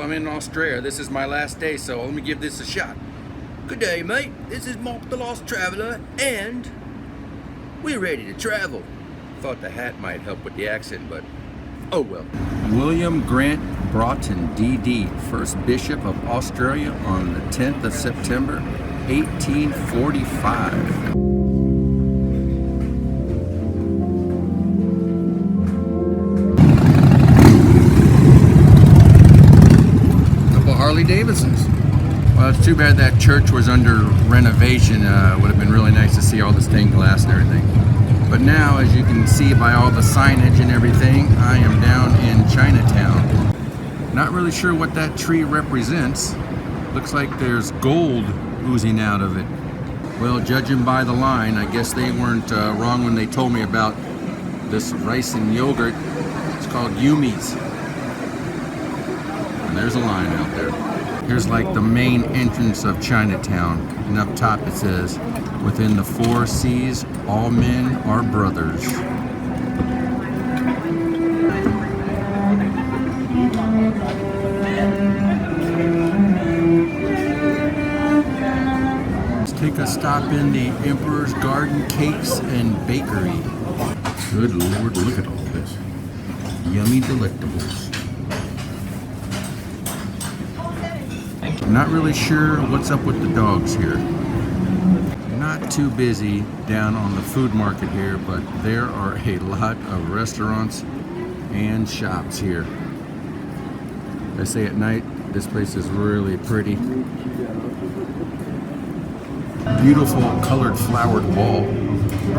Well, I'm in Australia. This is my last day, so let me give this a shot. Good day, mate. This is Mark the Lost Traveler, and we're ready to travel. Thought the hat might help with the accent, but oh well. William Grant Broughton, DD, first Bishop of Australia on the 10th of September, 1845. Harley Davidsons. Well, it's too bad that church was under renovation. Would have been really nice to see all the stained glass and everything. But now, as you can see by all the signage and everything, I am down in Chinatown. Not really sure what that tree represents. Looks like there's gold oozing out of it. Well, judging by the line, I guess they weren't wrong when they told me about this rice and yogurt. It's called Yumi's. And there's a line out there. Here's like the main entrance of Chinatown. And up top it says, within the 4 seas, all men are brothers. Let's take a stop in the Emperor's Garden Cakes and Bakery. Good Lord, look at all this. Yummy delectables. Not really sure what's up with the dogs here. Not too busy down on the food market here, but there are a lot of restaurants and shops here. I say at night, this place is really pretty. Beautiful colored flowered wall.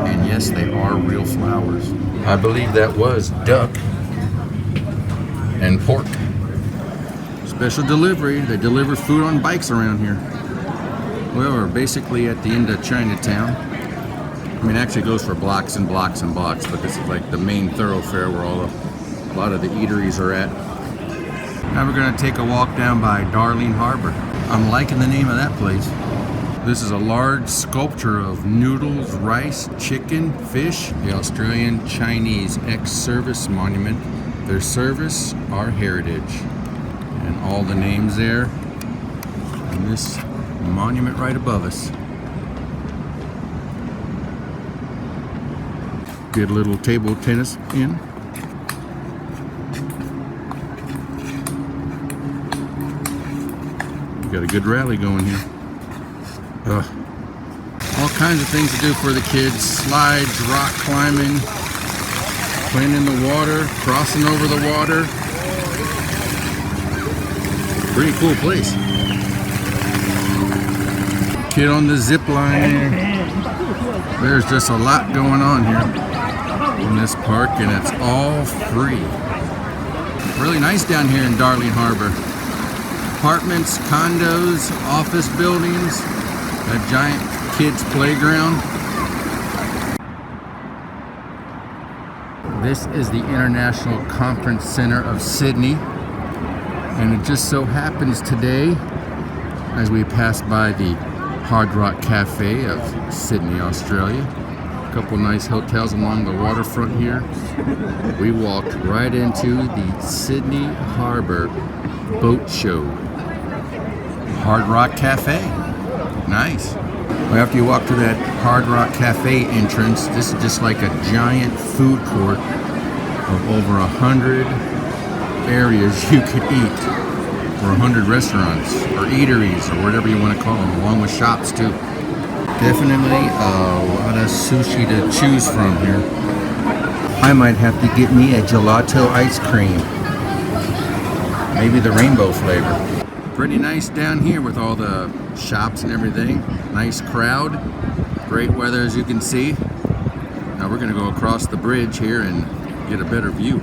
And yes, they are real flowers. I believe that was duck and pork. Special delivery. They deliver food on bikes around here. Well, we're basically at the end of Chinatown. I mean, actually it goes for blocks and blocks and blocks, but this is like the main thoroughfare where a lot of the eateries are at. Now we're going to take a walk down by Darling Harbor. I'm liking the name of that place. This is a large sculpture of noodles, rice, chicken, fish. The Australian Chinese ex-service monument. Their service, our heritage. And all the names there, and this monument right above us. Get a little table tennis in. We got a good rally going here. All kinds of things to do for the kids. Slides, rock climbing, playing in the water, crossing over the water. Pretty cool place. Kid on the zip line. There's just a lot going on here in this park, and it's all free. Really nice down here in Darling Harbor. Apartments, condos, office buildings, a giant kids playground. This is the International Conference Center of Sydney. And it just so happens today, as we pass by the Hard Rock Cafe of Sydney, Australia, a couple nice hotels along the waterfront here, we walked right into the Sydney Harbor Boat Show. Hard Rock Cafe. Nice. Well, after you walk to that Hard Rock Cafe entrance, this is just like a giant food court of over 100 areas you could eat, or 100 restaurants or eateries or whatever you want to call them, along with shops too. Definitely a lot of sushi to choose from here. I might have to get me a gelato ice cream, maybe the rainbow flavor. Pretty nice down here with all the shops and everything. Nice crowd, great weather as you can see. Now we're going to go across the bridge here and get a better view.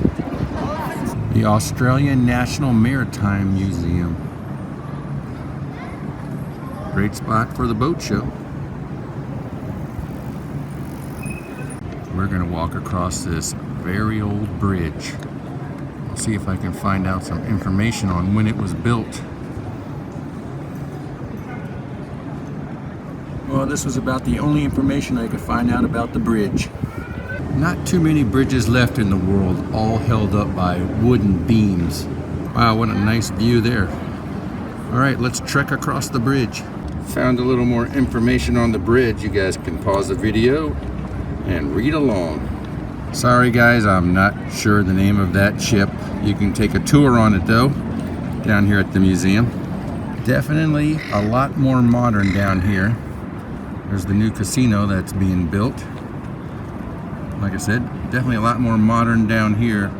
The Australian National Maritime Museum. Great spot for the boat show. We're going to walk across this very old bridge. I'll see if I can find out some information on when it was built. Well, this was about the only information I could find out about the bridge. Not too many bridges left in the world, all held up by wooden beams. Wow, what a nice view there. All right, let's trek across the bridge. Found a little more information on the bridge. You guys can pause the video and read along. Sorry guys, I'm not sure the name of that ship. You can take a tour on it though, down here at the museum. Definitely a lot more modern down here. There's the new casino that's being built. Like I said, definitely a lot more modern down here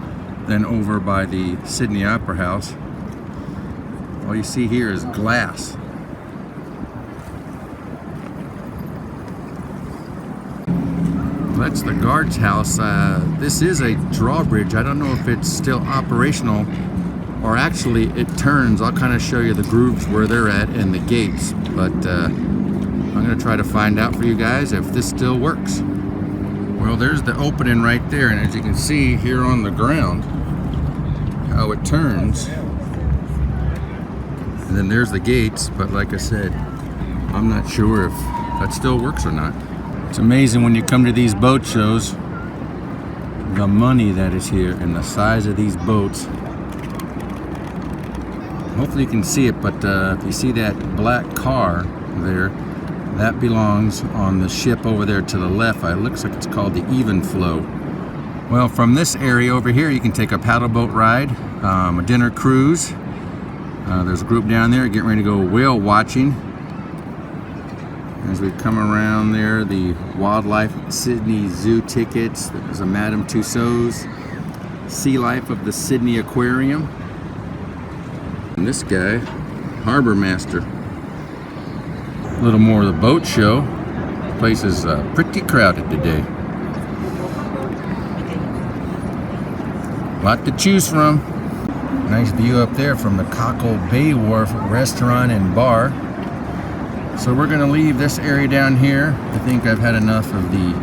than over by the Sydney Opera House. All you see here is glass. That's the guard's house. This is a drawbridge. I don't know if it's still operational or actually it turns. I'll kind of show you the grooves where they're at and the gates, but I'm going to try to find out for you guys if this still works. Well, there's the opening right there, and as you can see here on the ground how it turns, and then there's the gates, but like I said, I'm not sure if that still works or not. It's amazing when you come to these boat shows, the money that is here and the size of these boats. Hopefully you can see it, but if you see that black car there, that belongs on the ship over there to the left. It looks like it's called the Even Flow. Well, from this area over here, you can take a paddle boat ride, a dinner cruise. There's a group down there getting ready to go whale watching. As we come around there, the Wildlife Sydney Zoo tickets. There's a Madame Tussauds, Sea Life of the Sydney Aquarium. And this guy, Harbor Master. A little more of the boat show. The place is pretty crowded today. A lot to choose from. Nice view up there from the Cockle Bay Wharf restaurant and bar. So we're going to leave this area down here. I think I've had enough of the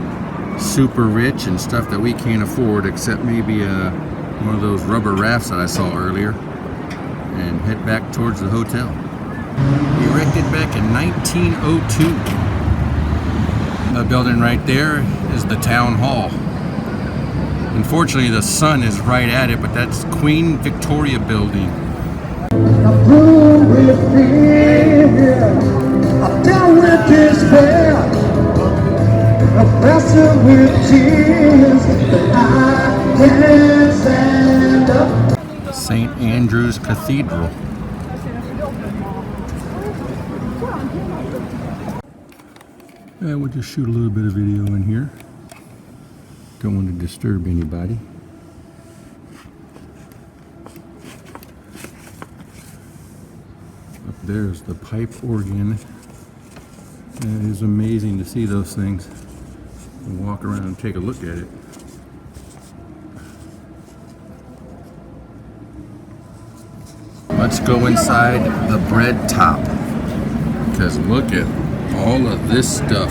super rich and stuff that we can't afford, except maybe one of those rubber rafts that I saw earlier, and head back towards the hotel. Erected back in 1902. The building right there is the town hall. Unfortunately, the sun is right at it, but that's Queen Victoria building. I'm down with despair, oppressive with tears, but I can't stand up. St. Andrew's Cathedral. And we'll just shoot a little bit of video in here. Don't want to disturb anybody. Up there's the pipe organ. It is amazing to see those things and walk around and take a look at it. Let's go inside the bread top, because look at all of this stuff.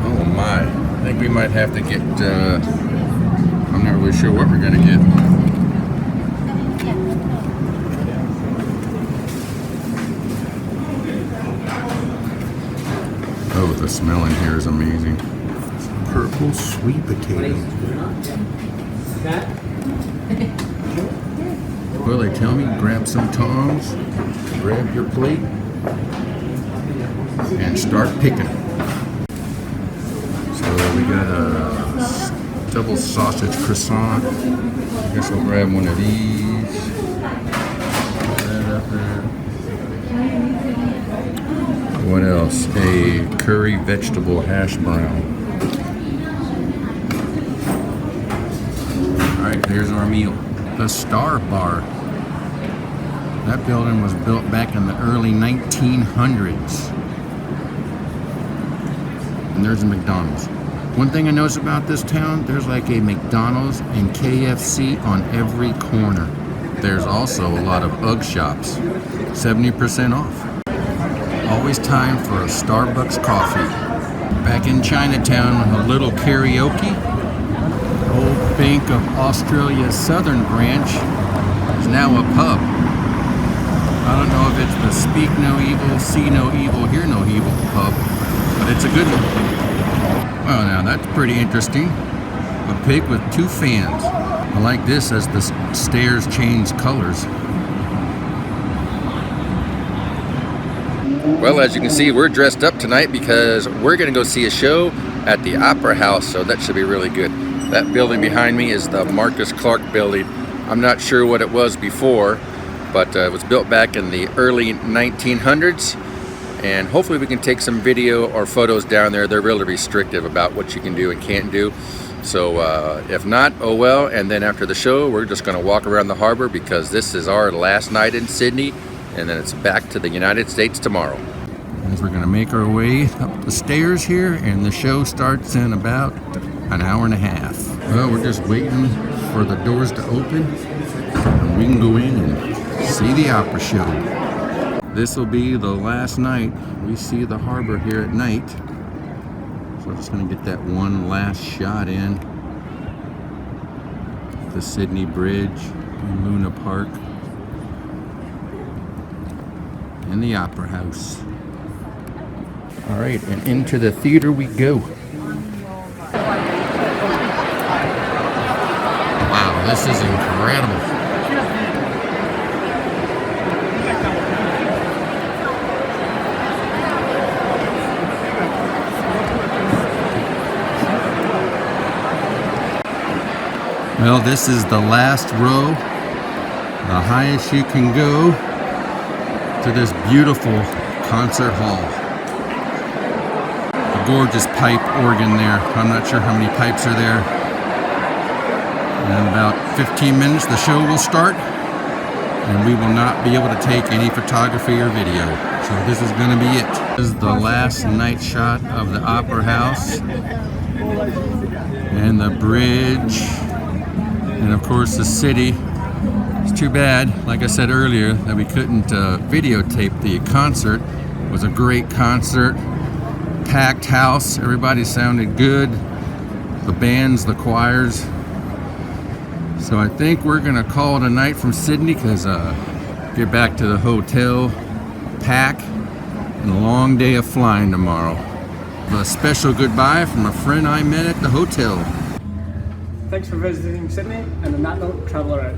Oh my, I think we might have to get, I'm not really sure what we're gonna get. Oh, the smell in here is amazing. Purple sweet potato. Well, they tell me grab some tongs, grab your plate, and start picking. So we got a double sausage croissant. I guess I'll grab one of these. Put that up there. What else? A curry vegetable hash brown. Alright, there's our meal. The Star Bar. That building was built back in the early 1900s. And there's a McDonald's. One thing I noticed about this town, there's like a McDonald's and KFC on every corner. There's also a lot of UGG shops. 70% off. Always time for a Starbucks coffee. Back in Chinatown, a little karaoke. The old Bank of Australia's southern branch is now a pub. I don't know if it's the Speak No Evil, See No Evil, Hear No Evil pub, but it's a good one. Well, now that's pretty interesting. A pig with two fans. I like this as the stairs change colors. Well, as you can see, we're dressed up tonight because we're going to go see a show at the Opera House, so that should be really good. That building behind me is the Marcus Clark building. I'm not sure what it was before, but it was built back in the early 1900s, and hopefully we can take some video or photos down there. They're really restrictive about what you can do and can't do. So if not, oh well. And then after the show, we're just going to walk around the harbor because this is our last night in Sydney, and then it's back to the United States tomorrow. As we're going to make our way up the stairs here, and the show starts in about an hour and a half. Well, we're just waiting for the doors to open, and we can go in and see the opera show. This will be the last night we see the harbor here at night. So we're just going to get that one last shot in. The Sydney Bridge, in Luna Park, and the Opera House. All right, and into the theater we go. Wow, this is incredible. Well, this is the last row, the highest you can go to this beautiful concert hall. A gorgeous pipe organ there. I'm not sure how many pipes are there. In about 15 minutes the show will start, and we will not be able to take any photography or video. So this is going to be it. This is the last night shot of the Opera House and the bridge, and of course the city. It's too bad, like I said earlier, that we couldn't videotape the concert. It was a great concert, packed house, everybody sounded good, the bands, the choirs. So I think we're gonna call it a night from Sydney, because get back to the hotel, pack, and a long day of flying tomorrow. A special goodbye from a friend I met at the hotel. Thanks for visiting Sydney, and on that note, travel alright.